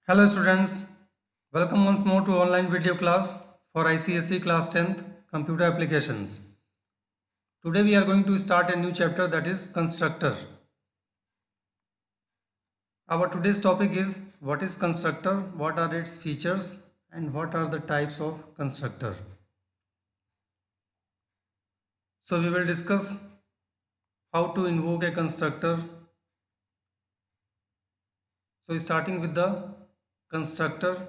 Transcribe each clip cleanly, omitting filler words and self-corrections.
Hello students, welcome once more to online video class for ICSE class 10th computer applications. Today we are going to start a new chapter, that is constructor. Our today's topic is what is constructor, what are its features and what are the types of constructor. So we will discuss how to invoke a constructor. So starting with the constructor.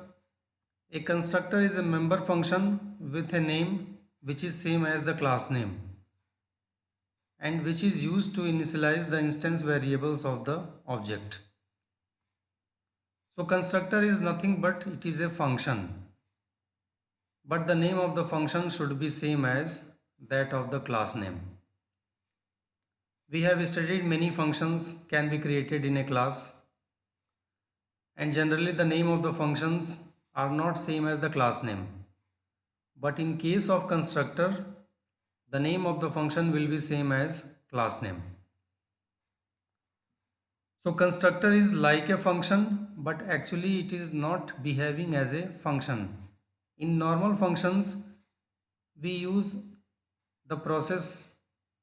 A constructor is a member function with a name which is same as the class name and which is used to initialize the instance variables of the object. So constructor is nothing but it is a function, but the name of the function should be same as that of the class name. We have studied many functions can be created in a class, and generally the name of the functions are not same as the class name. But in case of constructor, the name of the function will be same as class name. So constructor is like a function, but actually it is not behaving as a function. In normal functions, we use the process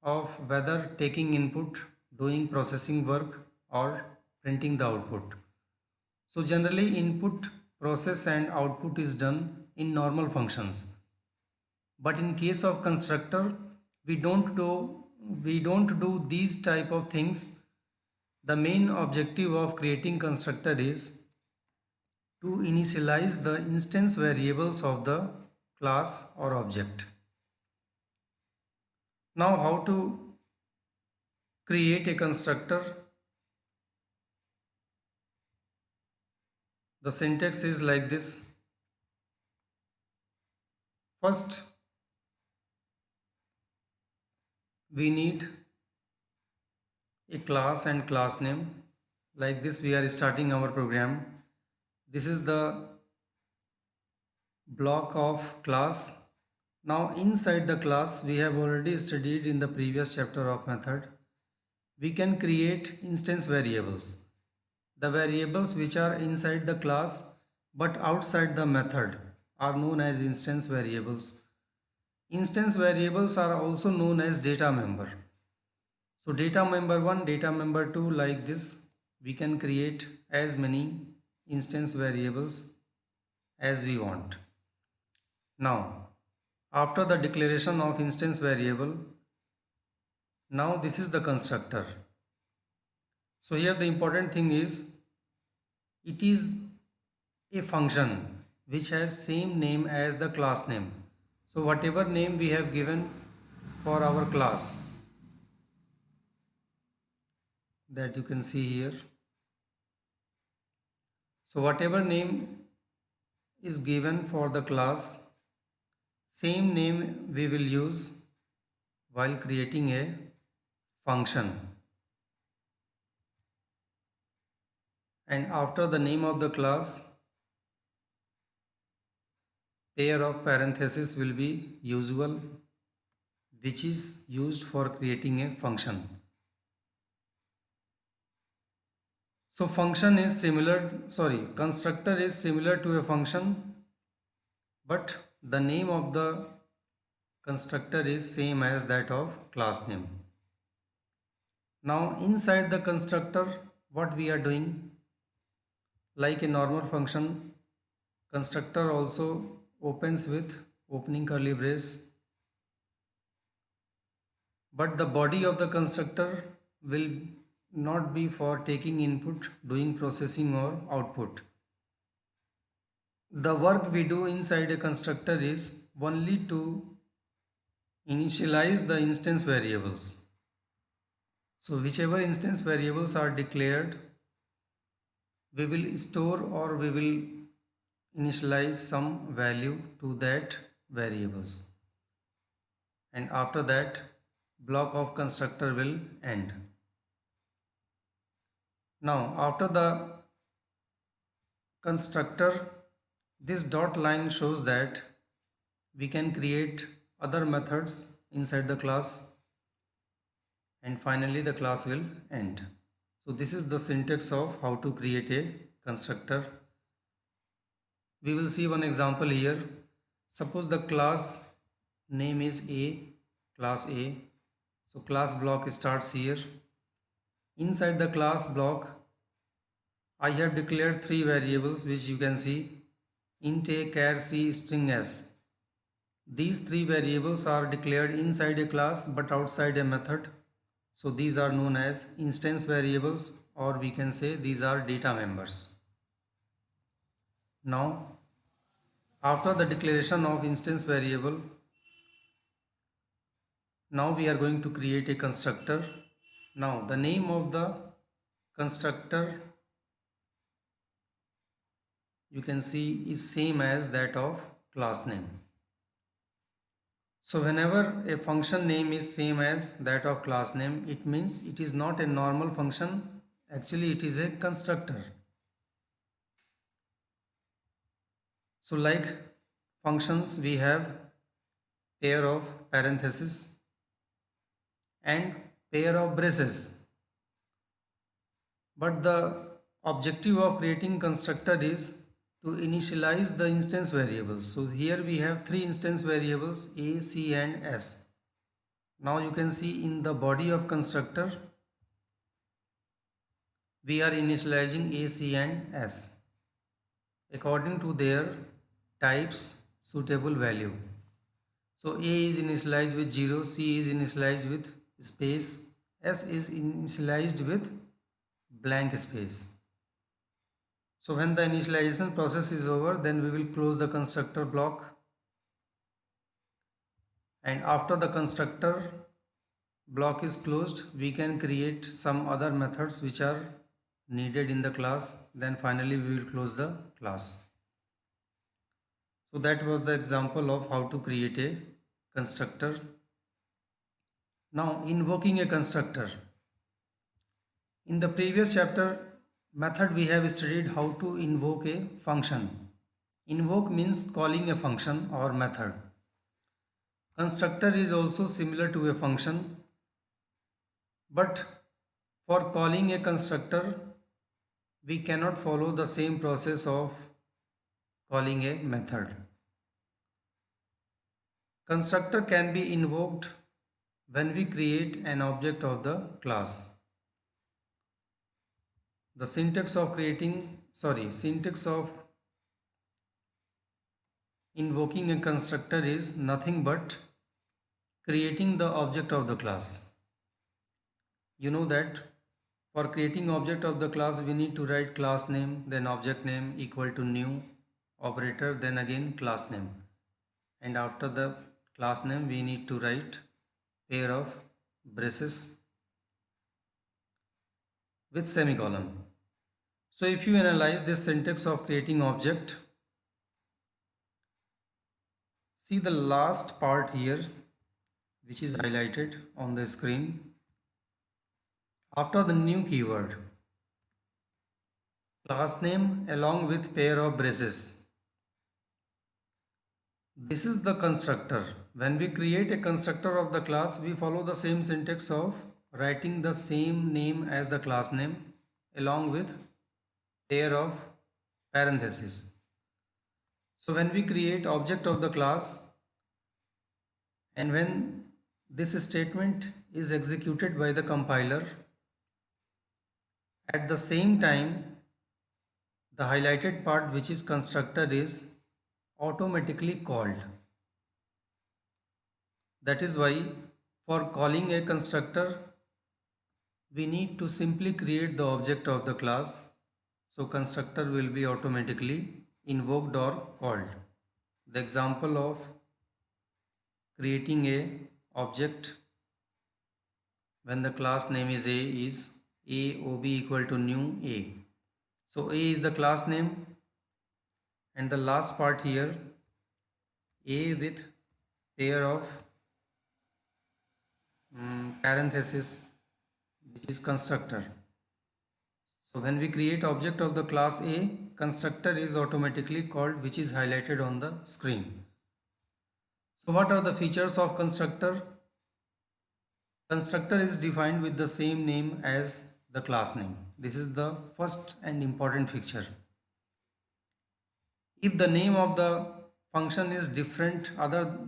of whether taking input, doing processing work or printing the output. So generally input, process and output is done in normal functions. But in case of constructor, we don't do these type of things. The main objective of creating constructor is to initialize the instance variables of the class or object. Now how to create a constructor? The syntax is like this. First, we need a class and class name. Like this, we are starting our program. This is the block of class. Now inside the class, we have already studied in the previous chapter of method, we can create instance variables. The variables which are inside the class but outside the method are known as instance variables. Instance variables are also known as data member. So data member 1, data member 2, like this, we can create as many instance variables as we want. Now, after the declaration of instance variable, now this is the constructor. So here the important thing is it is a function which has same name as the class name. So whatever name we have given for our class, that you can see here. So whatever name is given for the class, same name we will use while creating a function. And after the name of the class, pair of parentheses will be usual, which is used for creating a function. So constructor is similar to a function, but the name of the constructor is same as that of class name. Now inside the constructor, what we are doing, like a normal function, constructor also opens with opening curly brace, but the body of the constructor will not be for taking input, doing processing or output. The work we do inside a constructor is only to initialize the instance variables. So whichever instance variables are declared, we will store or we will initialize some value to that variables. And after that, block of constructor will end. Now after the constructor, this dot line shows that we can create other methods inside the class, and finally the class will end. So this is the syntax of how to create a constructor. We will see one example here. Suppose the class name is A, class A. So class block starts here. Inside the class block, I have declared three variables which you can see: int A, char C, string S. These three variables are declared inside a class but outside a method. So these are known as instance variables, or we can say these are data members. Now, after the declaration of instance variable, now we are going to create a constructor. Now the name of the constructor you can see is same as that of class name. So whenever a function name is same as that of class name, it means it is not a normal function. Actually, it is a constructor. So like functions, we have pair of parentheses and pair of braces. But the objective of creating constructor is to initialize the instance variables. So here we have three instance variables A, C and S. Now you can see in the body of constructor we are initializing A, C and S according to their types suitable value. So A is initialized with 0, C is initialized with space, S is initialized with blank space. So when the initialization process is over, then we will close the constructor block, and after the constructor block is closed, we can create some other methods which are needed in the class. Then finally we will close the class. So that was the example of how to create a constructor. Now invoking a constructor. In the previous chapter method we have studied how to invoke a function. Invoke means calling a function or method. Constructor is also similar to a function, but for calling a constructor we cannot follow the same process of calling a method. Constructor can be invoked when we create an object of the class. The syntax of invoking a constructor is nothing but creating the object of the class. You know that for creating object of the class we need to write class name, then object name equal to new operator, then again class name, and after the class name we need to write pair of braces with semicolon. So if you analyze this syntax of creating object, see the last part here which is highlighted on the screen. After the new keyword, class name along with pair of braces. This is the constructor. When we create a constructor of the class, we follow the same syntax of writing the same name as the class name along with pair of parentheses. So when we create object of the class, and when this statement is executed by the compiler, at the same time the highlighted part which is constructor is automatically called. That is why for calling a constructor we need to simply create the object of the class, so constructor will be automatically invoked or called. The example of creating a object when the class name is A is AOB equal to new A. So A is the class name, and the last part here A with pair of parenthesis which is constructor. So when we create object of the class A, constructor is automatically called, which is highlighted on the screen. So what are the features of constructor? Constructor is defined with the same name as the class name. This is the first and important feature. If the name of the function is different,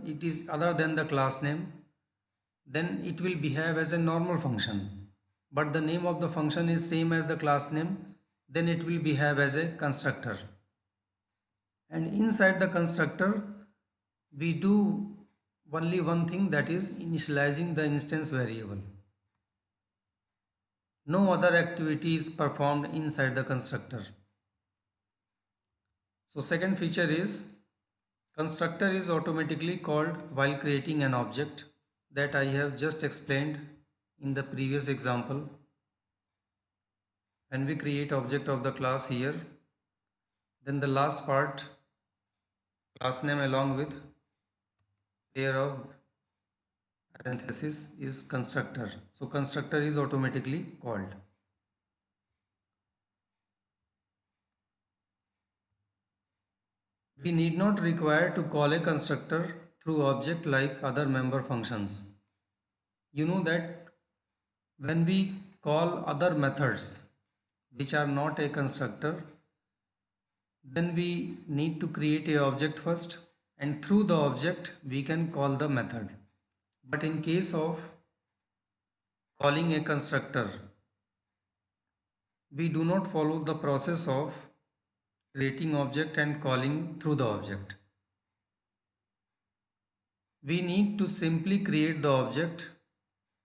it is other than the class name, then it will behave as a normal function. But the name of the function is same as the class name, then it will behave as a constructor. And inside the constructor, we do only one thing, that is initializing the instance variable. No other activity is performed inside the constructor. So second feature is constructor is automatically called while creating an object, that I have just explained in the previous example. When we create object of the class here, then the last part, class name along with pair of parenthesis, is constructor. So constructor is automatically called. We need not require to call a constructor through object like other member functions. You know that when we call other methods which are not a constructor, then we need to create a object first, and through the object we can call the method. But in case of calling a constructor, we do not follow the process of creating object and calling through the object. We need to simply create the object.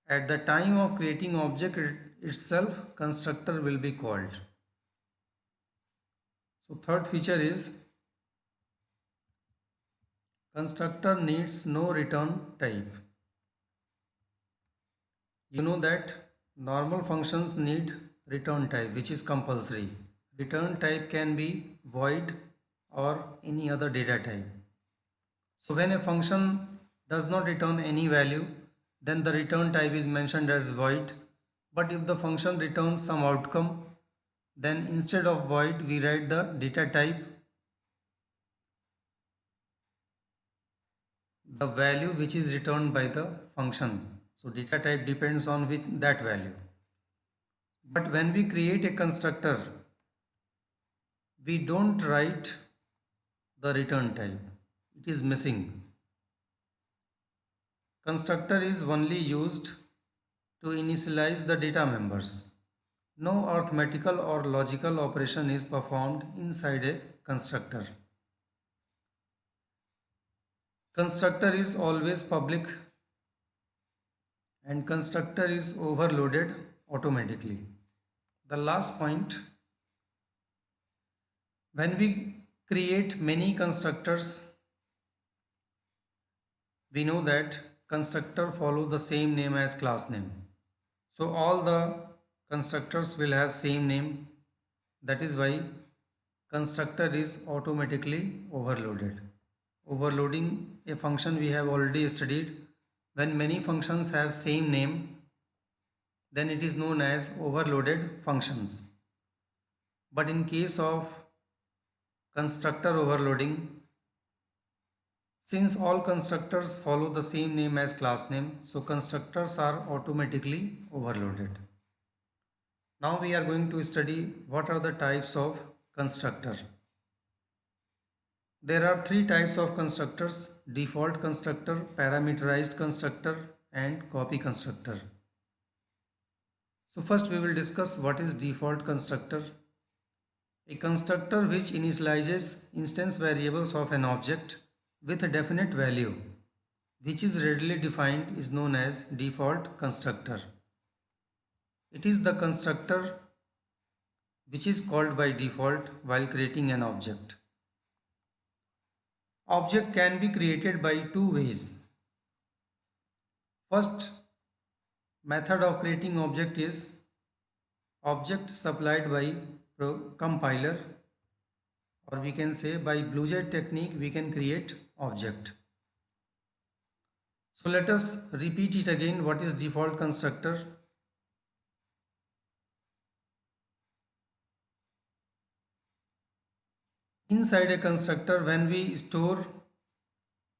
At the time of creating object itself, constructor will be called. So third feature is constructor needs no return type. You know that normal functions need return type, which is compulsory. Return type can be void or any other data type. So when a function does not return any value, then the return type is mentioned as void. But if the function returns some outcome, then instead of void we write the data type, the value which is returned by the function. So data type depends on that value. But when we create a constructor, we don't write the return type. It is missing. Constructor is only used to initialize the data members. No arithmetical or logical operation is performed inside a constructor. Constructor is always public and constructor is overloaded automatically. The last point, when we create many constructors, we know that constructor follow the same name as class name. So all the constructors will have same name. That is why constructor is automatically overloaded. Overloading a function we have already studied. When many functions have same name, then it is known as overloaded functions. But in case of constructor overloading, since all constructors follow the same name as class name, so constructors are automatically overloaded. Now we are going to study what are the types of constructor. There are three types of constructors: default constructor, parameterized constructor, and copy constructor. So first we will discuss what is default constructor. A constructor which initializes instance variables of an object with a definite value which is readily defined is known as default constructor. It is the constructor which is called by default while creating an object. Object can be created by two ways. First method of creating object is object supplied by compiler, or we can say by BlueJet technique we can create object. So let us repeat it again. What is default constructor? Inside a constructor, when we store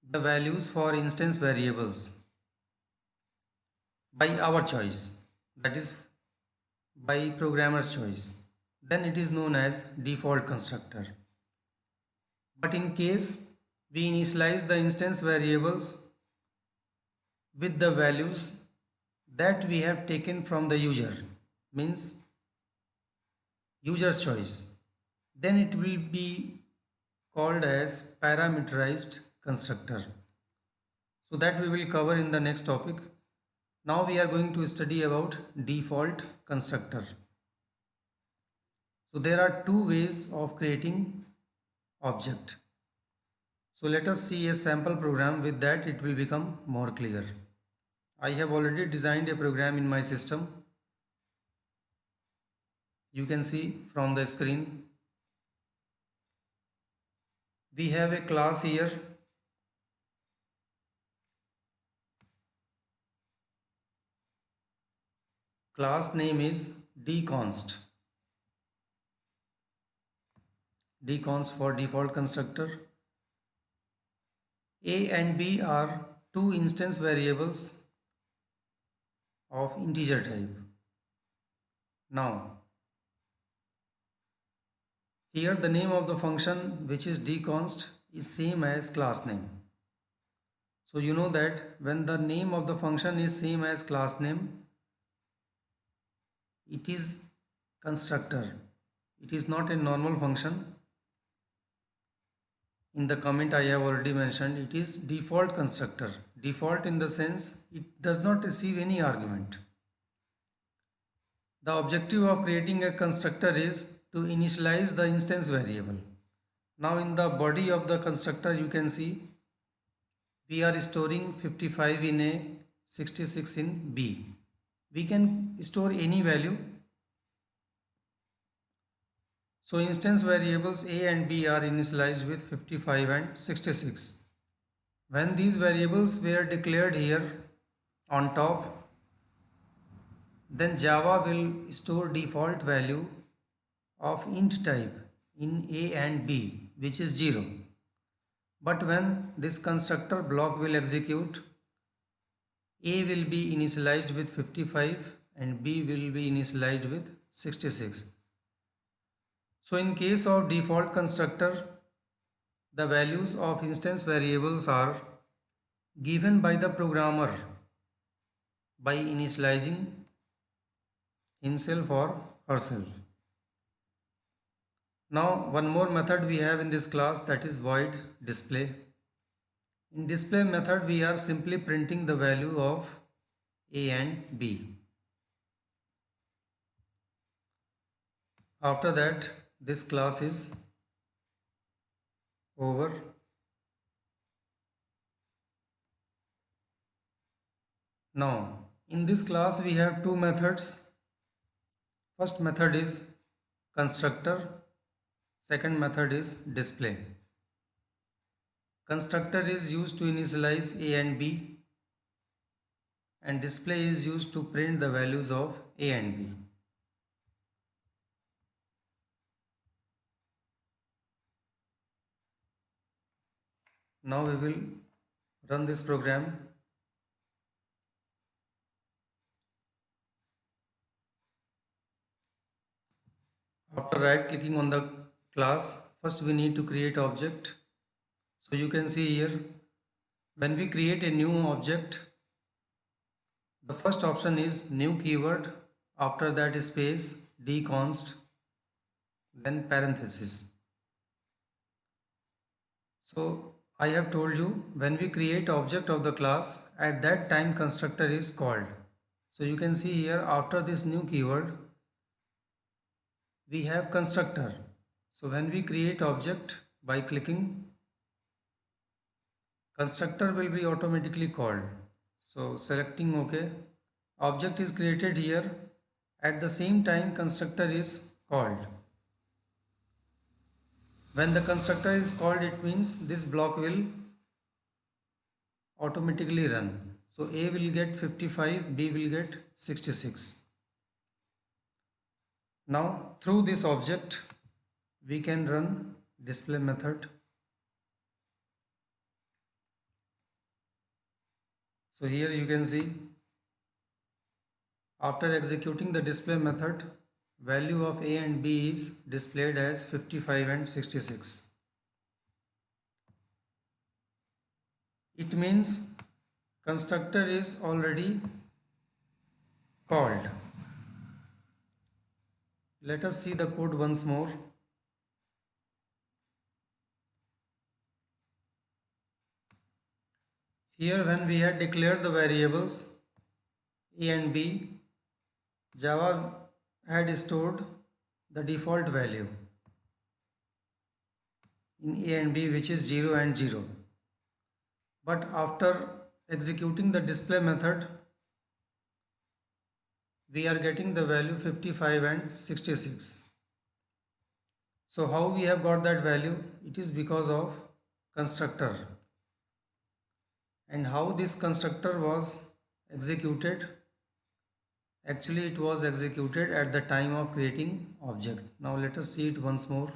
the values for instance variables by our choice, that is by programmer's choice, then it is known as default constructor. But in case we initialize the instance variables with the values that we have taken from the user, means user's choice, then it will be called as parameterized constructor. So that we will cover in the next topic. Now we are going to study about default constructor. So there are two ways of creating object. So let us see a sample program. With that it will become more clear. I have already designed a program in my system. You can see from the screen. We have a class here. Class name is dconst. Dconst for default constructor. A and B are two instance variables of integer type. Now, here the name of the function, which is dconst, is same as class name. So you know that when the name of the function is same as class name, it is constructor. It is not a normal function. In the comment I have already mentioned, it is default constructor. Default in the sense it does not receive any argument. The objective of creating a constructor is to initialize the instance variable. Now in the body of the constructor you can see we are storing 55 in A, 66 in B. We can store any value. So instance variables A and B are initialized with 55 and 66. When these variables were declared here on top, then Java will store default value of int type in A and B, which is 0. But when this constructor block will execute, A will be initialized with 55 and B will be initialized with 66. So in case of default constructor, the values of instance variables are given by the programmer by initializing himself or herself. Now one more method we have in this class, that is void display. In display method we are simply printing the value of A and B. After that this class is over. Now in this class we have two methods. First method is constructor, second method is display. Constructor is used to initialize A and B and display is used to print the values of A and B. Now we will run this program. After right clicking on the class, first we need to create object. So you can see here, when we create a new object, the first option is new keyword, after that is space, dconst, then parenthesis. So I have told you when we create object of the class, at that time constructor is called. So you can see here after this new keyword, we have constructor. So when we create object by clicking, constructor will be automatically called. So selecting OK, object is created here. At the same time constructor is called. When the constructor is called, it means this block will automatically run. So A will get 55, B will get 66. Now through this object we can run display method. So here you can see after executing the display method, value of A and B is displayed as 55 and 66. It means constructor is already called. Let us see the code once more. Here when we had declared the variables a and b, Java had stored the default value in a and b, which is 0 and 0. But after executing the display method, we are getting the value 55 and 66. So how we have got that value? It is because of constructor. And how this constructor was executed? Actually, it was executed at the time of creating object. Now let us see it once more.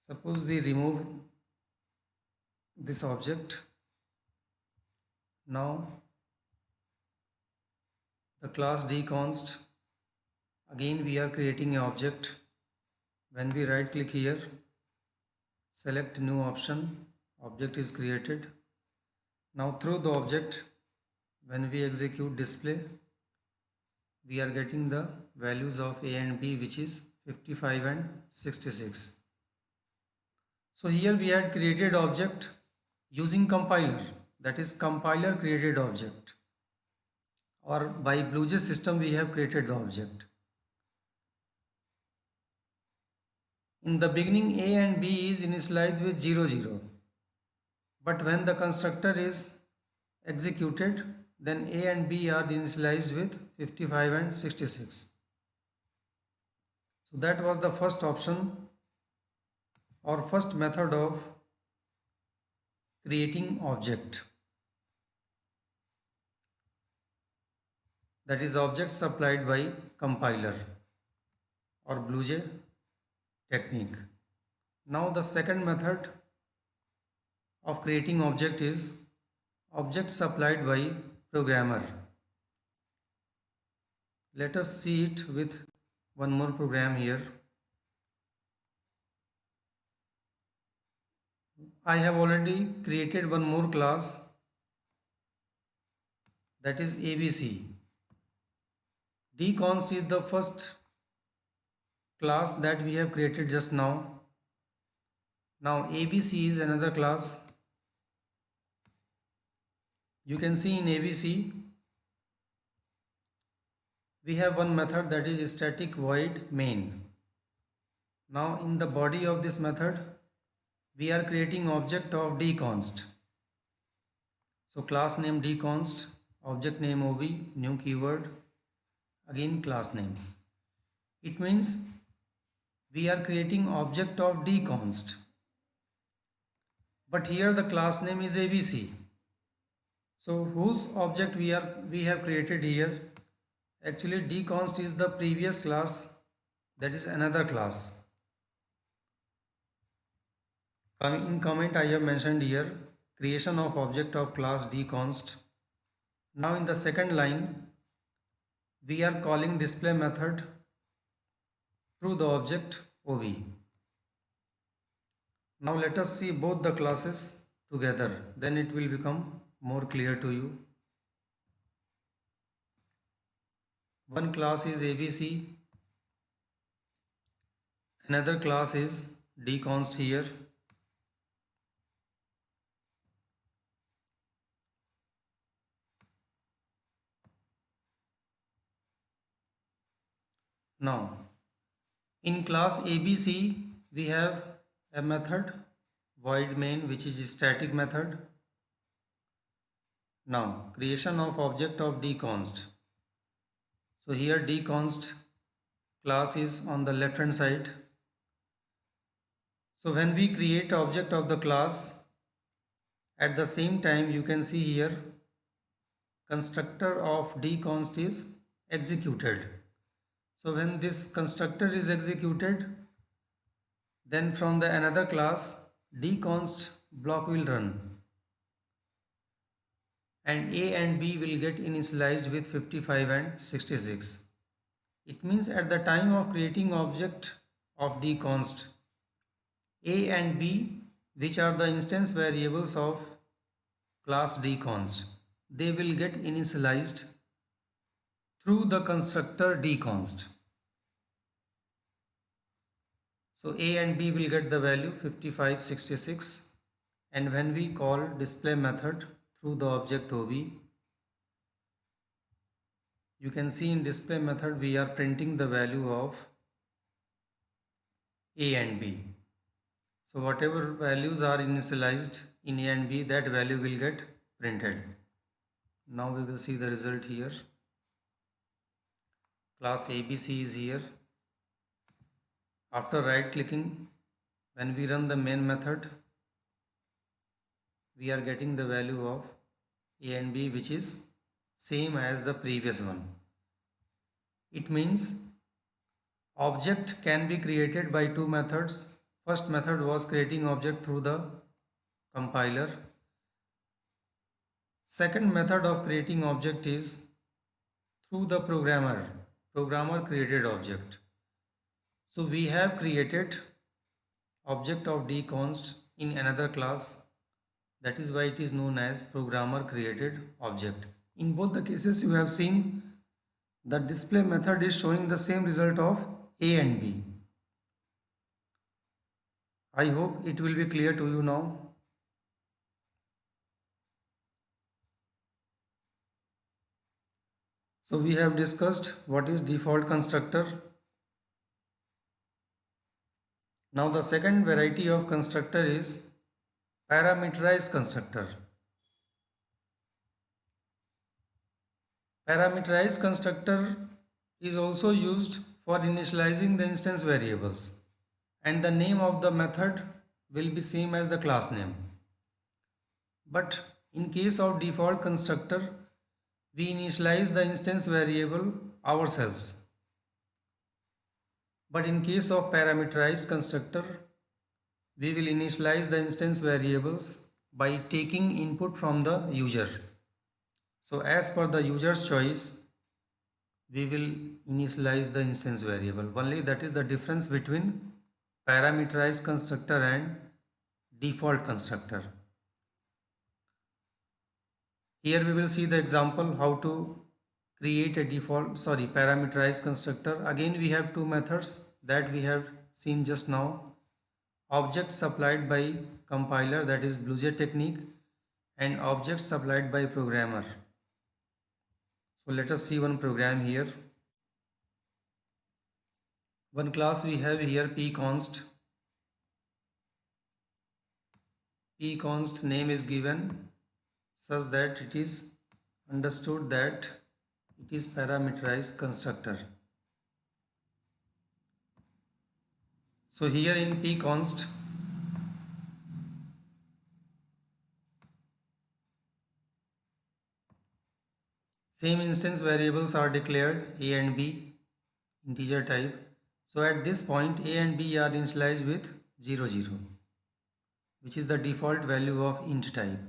Suppose we remove this object. Now the class dconst, again we are creating an object. When we right click here, select new option, object is created. Now through the object, when we execute display, we are getting the values of a and b, which is 55 and 66. So here we had created object using compiler, that is compiler created object, or by BlueJ system we have created the object. In the beginning a and b is initialized with 0 0, but when the constructor is executed, then a and b are initialized with 55 and 66. So that was the first option or first method of creating object, that is object supplied by compiler or BlueJ technique. Now the second method of creating object is object supplied by programmer. Let us see it with one more program here. I have already created one more class, that is ABC. Dconst is the first class that we have created just now. Now ABC is another class. You can see in ABC we have one method, that is static void main. Now in the body of this method we are creating object of dconst. So class name dconst, object name ob, new keyword, again class name. It means we are creating object of dconst, but here the class name is ABC. So whose object we have created here? Actually dconst is the previous class, that is another class. In comment I have mentioned here creation of object of class dconst. Now in the second line we are calling display method through the object ob. Now let us see both the classes together, then it will become more clear to you. One class is ABC, another class is dconst here. Now in class ABC we have a method void main, which is a static method. Now creation of object of dconst. So here dconst class is on the left hand side. So when we create object of the class, at the same time you can see here constructor of dconst is executed. So when this constructor is executed, then from the another class dconst block will run and a and b will get initialized with 55 and 66. It means at the time of creating object of dconst, a and b, which are the instance variables of class dconst, they will get initialized through the constructor dconst. So A and B will get the value 55, 66, and when we call display method through the object OB, you can see in display method we are printing the value of A and B. So whatever values are initialized in A and B, that value will get printed. Now we will see the result here. Class ABC is here. After right clicking, when we run the main method, we are getting the value of A and B, which is same as the previous one. It means object can be created by two methods. First method was creating object through the compiler. Second method of creating object is through the programmer created object. So we have created object of dconst in another class. That is why it is known as programmer created object. In both the cases you have seen the display method is showing the same result of A and B. I hope it will be clear to you now. So we have discussed what is default constructor. Now the second variety of constructor is parameterized constructor. Parameterized constructor is also used for initializing the instance variables, and the name of the method will be same as the class name. But in case of default constructor, we initialize the instance variable ourselves. But in case of parameterized constructor, we will initialize the instance variables by taking input from the user. So as per the user's choice, we will initialize the instance variable. Only that is the difference between parameterized constructor and default constructor. Here we will see the example how to create a parameterized constructor. Again we have two methods that we have seen just now. Object supplied by compiler, that is BlueJ technique, and object supplied by programmer. So let us see one program here. One class we have here pconst. Pconst name is given such that it is understood that it is parameterized constructor. So here in pconst, same instance variables are declared A and B, integer type. So at this point A and B are initialized with 0, 0, which is the default value of int type.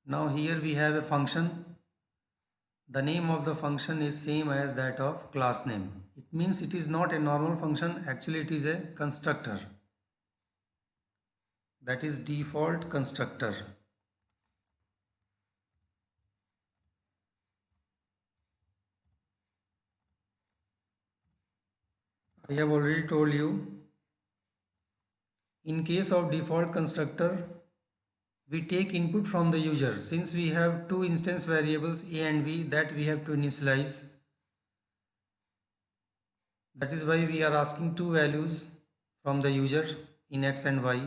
Now here we have a function. The name of the function is same as that of class name. It means it is not a normal function, actually it is a constructor. That is default constructor. I have already told you, in case of default constructor, we take input from the user. Since we have two instance variables A and B that we have to initialize, that is why we are asking two values from the user in x and y.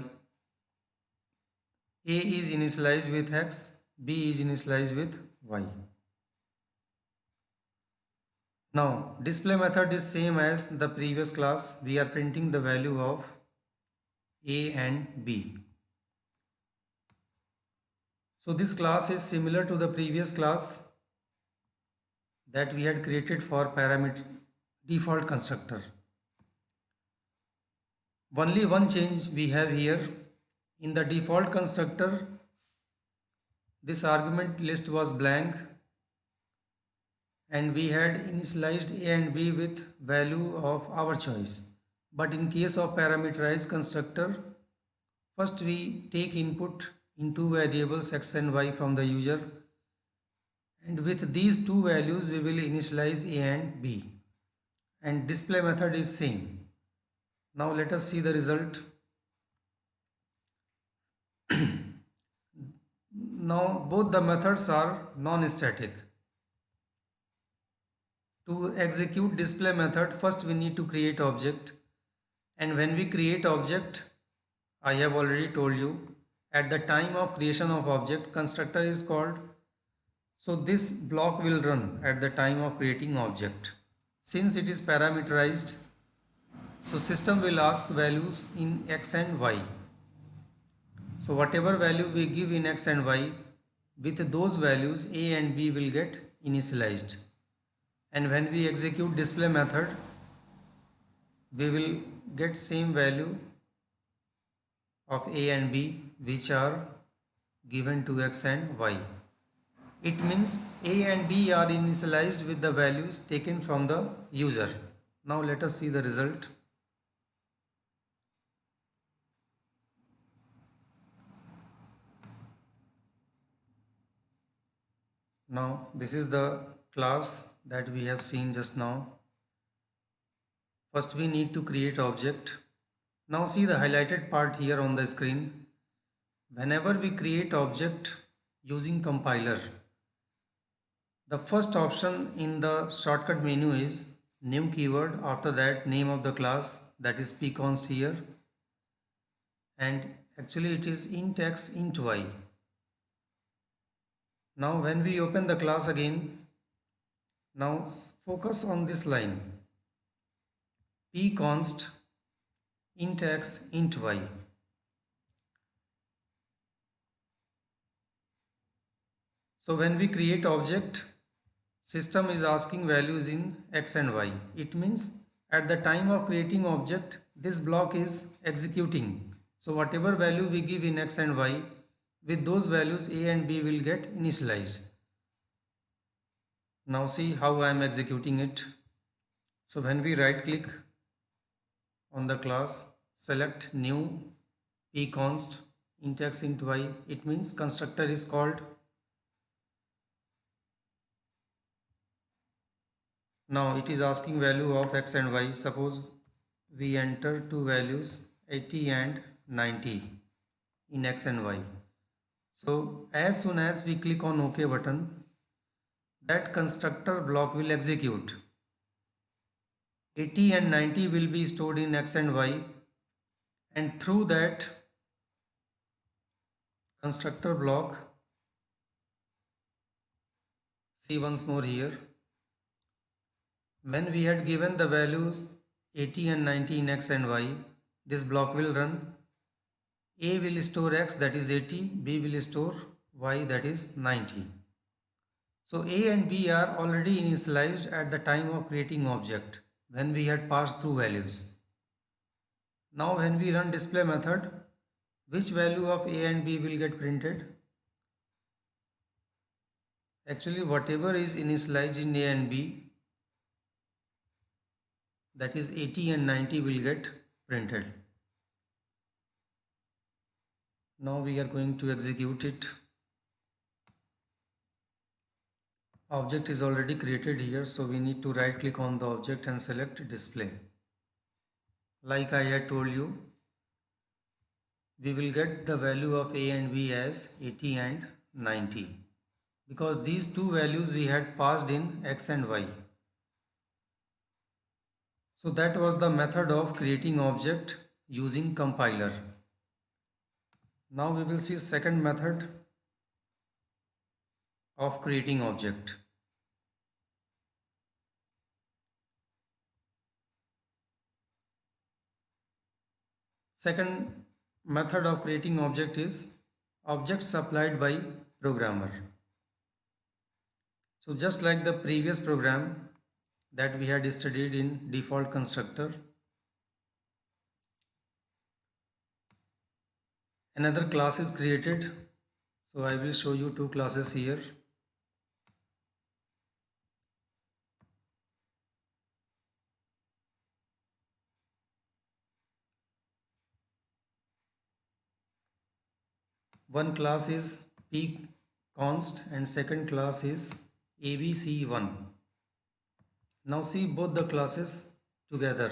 A is initialized with x, B is initialized with y. Now display method is same as the previous class. We are printing the value of A and B. So this class is similar to the previous class that we had created for parameter default constructor. Only one change we have here. In the default constructor, this argument list was blank and we had initialized A and B with value of our choice. But in case of parameterized constructor, first we take input in two variables x and y from the user, and with these two values we will initialize a and b, and display method is same. Now let us see the result. Now both the methods are non-static. To execute display method, first we need to create object, and when we create object, I have already told you, at the time of creation of object, constructor is called. So this block will run at the time of creating object. Since it is parameterized, so system will ask values in x and y. So whatever value we give in x and y, with those values a and b will get initialized. And when we execute display method, we will get same value of a and b which are given to x and y. It means a and b are initialized with the values taken from the user. Now let us see the result. Now this is the class that we have seen just now. First we need to create object. Now see the highlighted part here on the screen. Whenever we create object using compiler, the first option in the shortcut menu is new keyword, after that name of the class, that is pconst here, and actually it is int x int y. Now when we open the class again, now focus on this line, pconst int x int y. So when we create object, system is asking values in x and y. It means at the time of creating object, this block is executing. So whatever value we give in x and y, with those values a and b will get initialized. Now see how I am executing it. So when we right click on the class, select new pconst int x int y, it means constructor is called. Now it is asking value of x and y. Suppose we enter two values 80 and 90 in x and y. So as soon as we click on OK button, that constructor block will execute. 80 and 90 will be stored in x and y, and through that constructor block, see once more here, when we had given the values 80 and 90 in x and y, this block will run. A will store x, that is 80, B will store y, that is 90. So A and B are already initialized at the time of creating object when we had passed through values. Now when we run display method, which value of A and B will get printed? Actually whatever is initialized in A and B, that is 80 and 90, will get printed. Now we are going to execute it. Object is already created here, so we need to right click on the object and select display. Like I had told you, we will get the value of A and B as 80 and 90 because these two values we had passed in x and y. So that was the method of creating object using compiler. Now we will see second method of creating object. Second method of creating object is object supplied by programmer. So just like the previous program that we had studied in default constructor, another class is created. So I will show you two classes here. One class is pconst and second class is abc1. Now see both the classes together,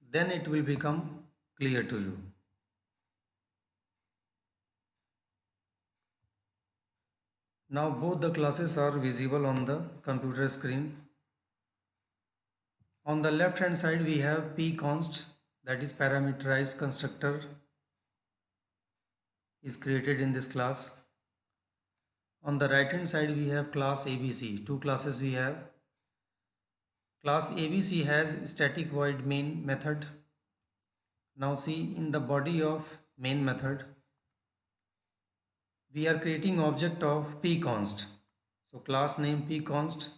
then it will become clear to you. Now both the classes are visible on the computer screen. On the left hand side we have pconst, that is parameterized constructor is created in this class. On the right hand side we have class ABC. Two classes we have. Class ABC has static void main method. Now see, in the body of main method we are creating object of pconst. So class name pconst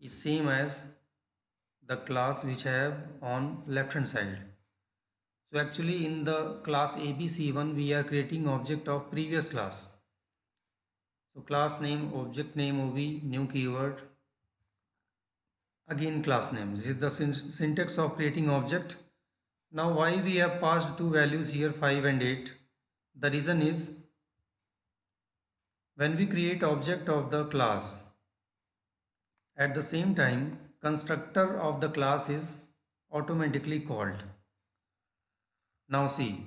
is same as the class which I have on left hand side. So actually in the class ABC1 we are creating object of previous class. So class name, object name, OB, new keyword, again class name. This is the syntax of creating object. Now why we have passed two values here, 5 and 8? The reason is when we create object of the class, at the same time constructor of the class is automatically called. Now see,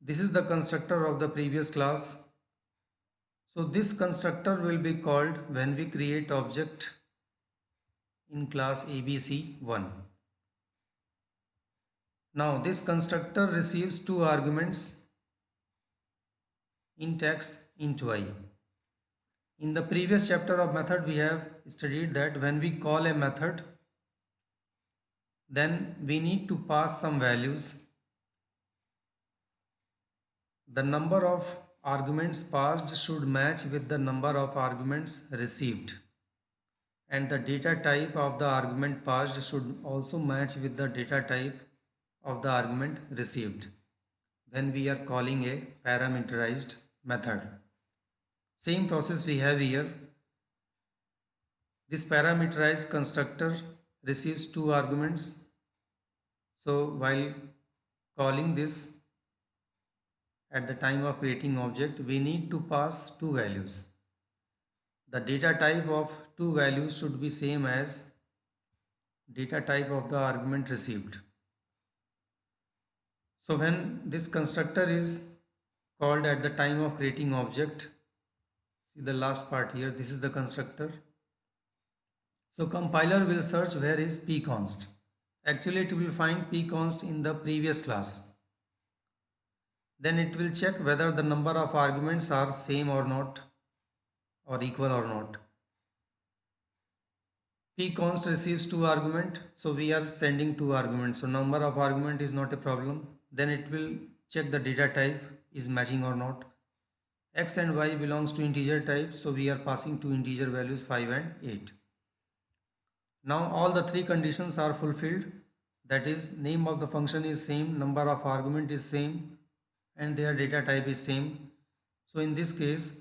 this is the constructor of the previous class. So this constructor will be called when we create object in class ABC1. Now this constructor receives two arguments, int x, int y. In the previous chapter of method we have studied that when we call a method, then we need to pass some values. The number of arguments passed should match with the number of arguments received, and the data type of the argument passed should also match with the data type of the argument received when we are calling a parameterized method. Same process we have here. This parameterized constructor receives two arguments. So while calling this at the time of creating object, we need to pass two values. The data type of two values should be same as data type of the argument received. So when this constructor is called at the time of creating object, see the last part here, this is the constructor. So compiler will search where is pconst. Actually it will find pconst in the previous class. Then it will check whether the number of arguments are same or not, or equal or not. pconst receives two argument, so we are sending two arguments. So number of argument is not a problem. Then it will check the data type is matching or not. X and y belongs to integer type, so we are passing two integer values 5 and 8. Now all the three conditions are fulfilled, that is name of the function is same, number of argument is same, and their data type is same. So in this case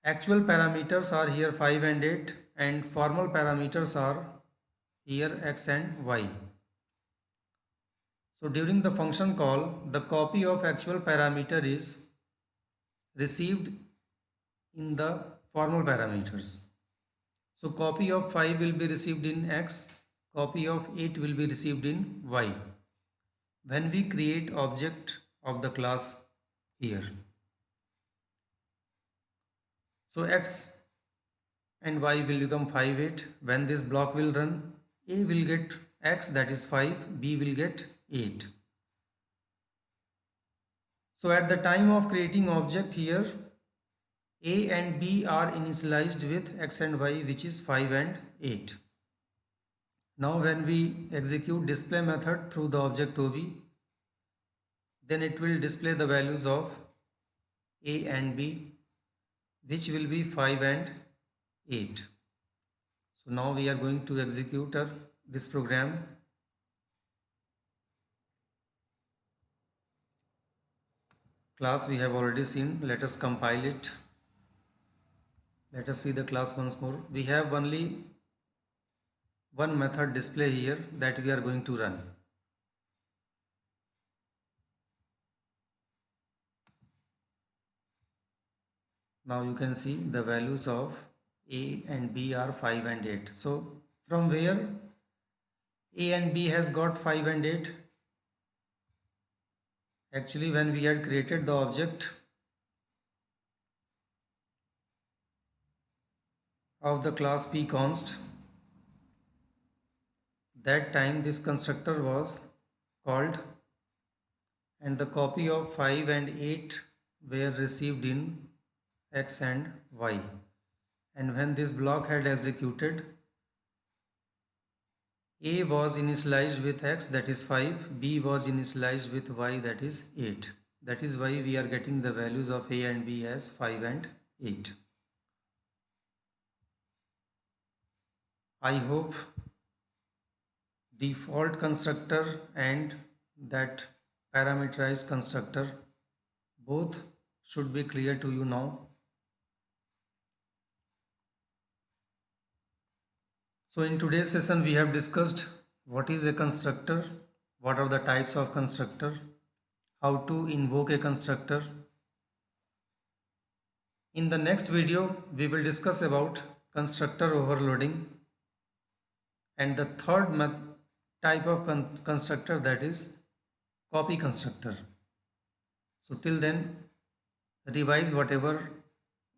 actual parameters are here 5 and 8 and formal parameters are here x and y. So during the function call, the copy of actual parameter is received in the formal parameters. So copy of 5 will be received in x, copy of 8 will be received in y when we create object of the class here. So x and y will become 5, 8. When this block will run, a will get x, that is 5, b will get 8. So at the time of creating object here, a and b are initialized with x and y, which is 5 and 8. Now when we execute display method through the object OB, then it will display the values of a and b, which will be 5 and 8. So now we are going to execute this program. Class we have already seen. Let us compile it. Let us see the class once more. We have only one method display here that we are going to run. Now you can see the values of A and B are 5 and 8. So from where A and B has got 5 and 8? Actually, when we had created the object of the class pconst, that time this constructor was called, and the copy of 5 and 8 were received in x and y. And when this block had executed, A was initialized with x, that is 5, B was initialized with y, that is 8. That is why we are getting the values of A and B as 5 and 8. I hope default constructor and that parameterized constructor both should be clear to you now. So in today's session we have discussed what is a constructor, what are the types of constructor, how to invoke a constructor. In the next video we will discuss about constructor overloading and the third type of constructor, that is copy constructor. So till then, revise whatever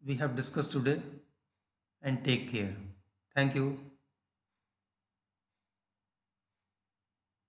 we have discussed today and take care. Thank you.